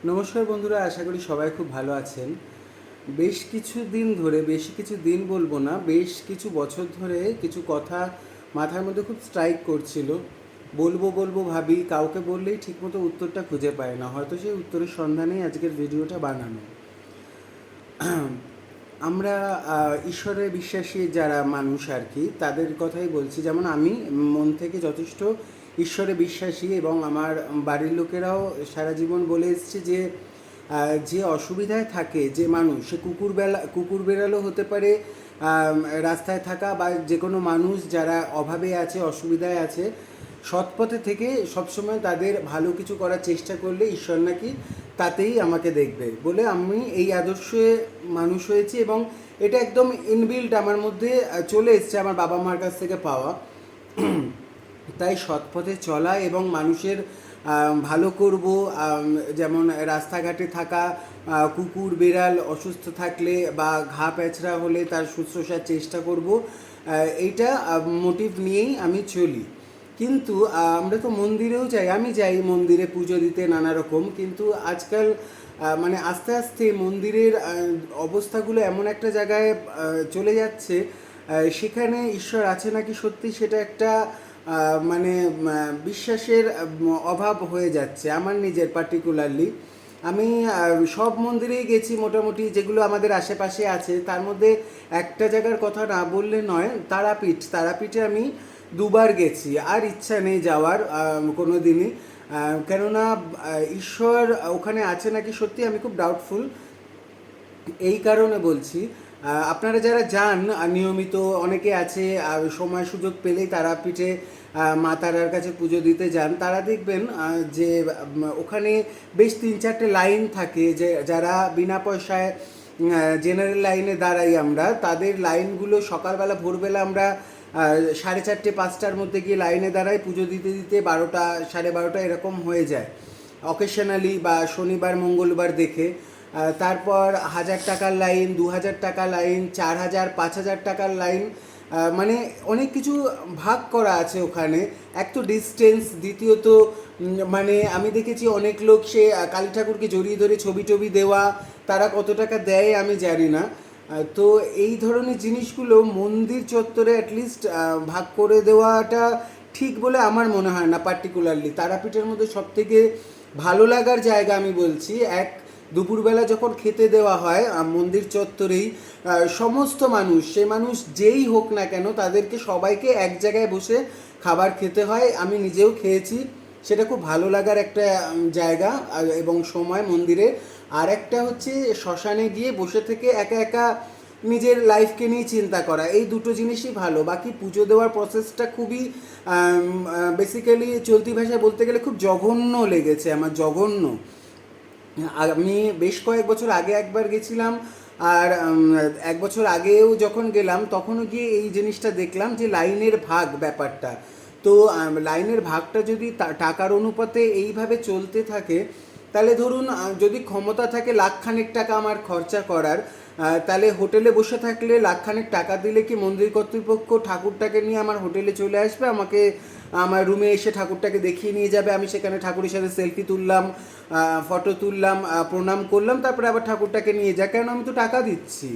নমস্কার বন্ধুরা, আশা করি সবাই খুব ভালো আছেন। বেশ কিছু দিন ধরে, বেশি কিছু দিন বলবো না, বেশ কিছু বছর ধরে কিছু কথা মাথার মধ্যে খুব স্ট্রাইক করছিল। বলবো বলবো ভাবি, কাউকে বললেই ঠিকমতো উত্তরটা খুঁজে পায় না। হয়তো সেই উত্তরের সন্ধানেই আজকের ভিডিওটা বানানো। আমরা ঈশ্বরে বিশ্বাসী যারা মানুষ আর কি, তাদের কথাই বলছি। যেমন আমি মন থেকে যথেষ্ট ঈশ্বরে বিশ্বাসী, এবং আমার বাড়ির লোকেরাও সারা জীবন বলে এসছে যে যে অসুবিধায় থাকে যে মানুষ, সে কুকুর বেড়ালও হতে পারে, রাস্তায় থাকা বা যে কোনো মানুষ যারা অভাবে আছে, অসুবিধায় আছে, সৎপথে থেকে সবসময় তাদের ভালো কিছু করার চেষ্টা করলে ঈশ্বর নাকি তাতেই আমাকে দেখবে বলে আমি এই আদর্শে মানুষ হয়েছি। এবং এটা একদম ইনবিল্ট আমার মধ্যে চলে এসছে, আমার বাবা মার কাছ থেকে পাওয়া। তাই সৎপথে চলা এবং মানুষের ভালো করব। যেমন রাস্তাঘাটে থাকা কুকুর বেড়াল অসুস্থ থাকলে বা ঘা প্যাঁচড়া হলে তার শুশ্রূষার চেষ্টা করব, এইটা মোটিভ নিয়েই আমি চলি। কিন্তু আমরা তো মন্দিরেও যাই, আমি যাই মন্দিরে পুজো দিতে নানা রকম, কিন্তু আজকাল মানে আস্তে আস্তে মন্দিরের অবস্থাগুলো এমন একটা জায়গায় চলে যাচ্ছে, সেখানে ঈশ্বর আছে নাকি সত্যি সেটা একটা মানে বিশ্বাসের অভাব হয়ে যাচ্ছে আমার নিজের পার্টিকুলারলি। আমি সব মন্দিরেই গেছি মোটামুটি, যেগুলো আমাদের আশেপাশে আছে। তার মধ্যে একটা জায়গার কথা না বললে নয়, তারাপীঠে আমি দুবার গেছি, আর ইচ্ছা নেই যাওয়ার কোনো দিনই। কেননা ঈশ্বর ওখানে আছে নাকি সত্যি আমি খুব ডাউটফুল। এই কারণে বলছি, আপনারা যারা যান নিয়মিত, অনেকে আছে সময় সুযোগ পেলেই তারাপীঠে মা তারার কাছে পুজো দিতে যান, তারা দেখবেন যে ওখানে বেশ 3-4টে লাইন থাকে, যে যারা বিনা পয়সায় জেনারেল লাইনে দাঁড়াই আমরা, তাদের লাইনগুলো সকালবেলা ভোরবেলা আমরা 4:30-5টার মধ্যে গিয়ে লাইনে দাঁড়াই, পুজো দিতে দিতে 12টা 12:30 এরকম হয়ে যায় অকেশনালি, বা শনিবার মঙ্গলবার দেখে। তারপর 1000 টাকার লাইন, 2000 টাকা লাইন, 4000 5000 টাকার লাইন, মানে অনেক কিছু ভাগ করা আছে ওখানে। এক তো ডিস্টেন্স, দ্বিতীয়ত মানে আমি দেখেছি অনেক লোক সে কালী ঠাকুরকে জড়িয়ে ধরে ছবি টবি দেওয়া, তারা কত টাকা দেয় আমি জানি না। তো এই ধরনের জিনিসগুলো মন্দির চত্বরে অ্যাটলিস্ট ভাগ করে দেওয়াটা ঠিক বলে আমার মনে হয় না। পার্টিকুলারলি তারাপীঠের মধ্যে সবথেকে ভালো লাগার জায়গা আমি বলছি, দুপুরবেলা যখন খেতে দেওয়া হয় মন্দির চত্বরেই, সমস্ত মানুষ, সে মানুষ যেই হোক না কেন, তাদেরকে সবাইকে এক জায়গায় বসে খাবার খেতে হয়। আমি নিজেও খেয়েছি, সেটা খুব ভালো লাগার একটা জায়গা এবং সময় মন্দিরে। আর একটা হচ্ছে শ্মশানে গিয়ে বসে থেকে একা একা নিজের লাইফকে নিয়ে চিন্তা করা, এই দুটো জিনিসই ভালো। বাকি পুজো দেওয়ার প্রসেসটা খুবই বেসিক্যালি চলতি ভাষায় বলতে গেলে খুব জঘন্য লেগেছে আমার, জঘন্য। আমি বেশ কয়েক বছর আগে একবার গেছিলাম, আর 1 বছর আগেও যখন গেলাম তখনও গিয়ে এই জিনিসটা দেখলাম যে লাইনের ভাগ ব্যাপারটা। তো লাইনের ভাগটা যদি টাকার অনুপাতে এইভাবে চলতে থাকে, তাহলে ধরুন যদি ক্ষমতা থাকে লাখখানেক টাকা আমার খরচা করার, তাহলে হোটেলে বসে থাকলে লাখখানেক টাকা দিলে কি মন্দির কর্তৃপক্ষ ঠাকুরটাকে নিয়ে আমার হোটেলে চলে আসবে, আমাকে আমার রুমে এসে ঠাকুরটাকে দেখিয়ে নিয়ে যাবে, আমি সেখানে ঠাকুরের সাথে সেলফি তুললাম, ফটো তুললাম, প্রণাম করলাম, তারপরে আবার ঠাকুরটাকে নিয়ে যায়? কেন, আমি তো টাকা দিচ্ছি,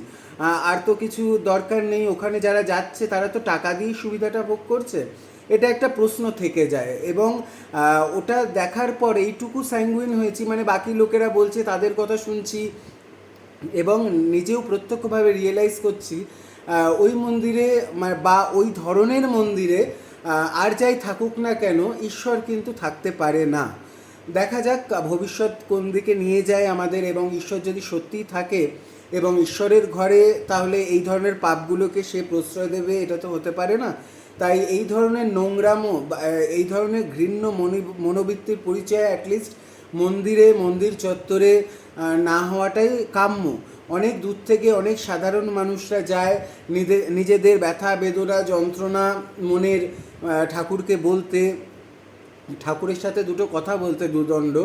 আর তো কিছু দরকার নেই। ওখানে যারা যাচ্ছে তারা তো টাকা দিয়েই সুবিধাটা ভোগ করছে। এটা একটা প্রশ্ন থেকে যায়। এবং ওটা দেখার পর এইটুকু স্যাঙ্গুইন হয়েছি, মানে বাকি লোকেরা বলছে তাদের কথা শুনছি এবং নিজেও প্রত্যক্ষভাবে রিয়েলাইজ করছি, ওই মন্দিরে বা ওই ধরনের মন্দিরে আর যাই থাকুক না কেন, ঈশ্বর কিন্তু থাকতে পারে না। দেখা যাক ভবিষ্যৎ কোন দিকে নিয়ে যায় আমাদের, এবং ঈশ্বর যদি সত্যিই থাকে এবং ঈশ্বরের ঘরে, তাহলে এই ধরনের পাপগুলোকে সে প্রশ্রয় দেবে? এটা তো হতে পারে না। তাই এই ধরনের নোংরামো, এই ধরনের ঘৃণ্য মনোবৃত্তির পরিচয় অ্যাটলিস্ট মন্দির চত্বরে না হওয়াটাই কাম্য। অনেক দূর থেকে অনেক সাধারণ মানুষরা যায় নিজেদের ব্যথা বেদনা যন্ত্রণা মনের ঠাকুরকে বলতে, ঠাকুরের সাথে দুটো কথা বলতে দুদণ্ড।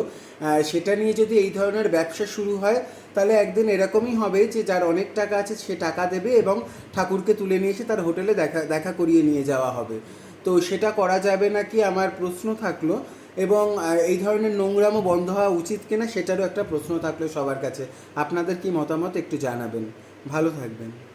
সেটা নিয়ে যদি এই ধরনের ব্যবসা শুরু হয়, তাহলে একদিন এরকমই হবে যে যার অনেক টাকা আছে সে টাকা দেবে এবং ঠাকুরকে তুলে নিয়ে এসে তার হোটেলে দেখা করিয়ে নিয়ে যাওয়া হবে। তো সেটা করা যাবে নাকি আমার প্রশ্ন থাকলো। এবং এই ধরনের নোংরামও বন্ধ হওয়া উচিত কিনা সেটারও একটা প্রশ্ন থাকলো সবার কাছে। আপনাদের কি মতামত একটু জানাবেন। ভালো থাকবেন।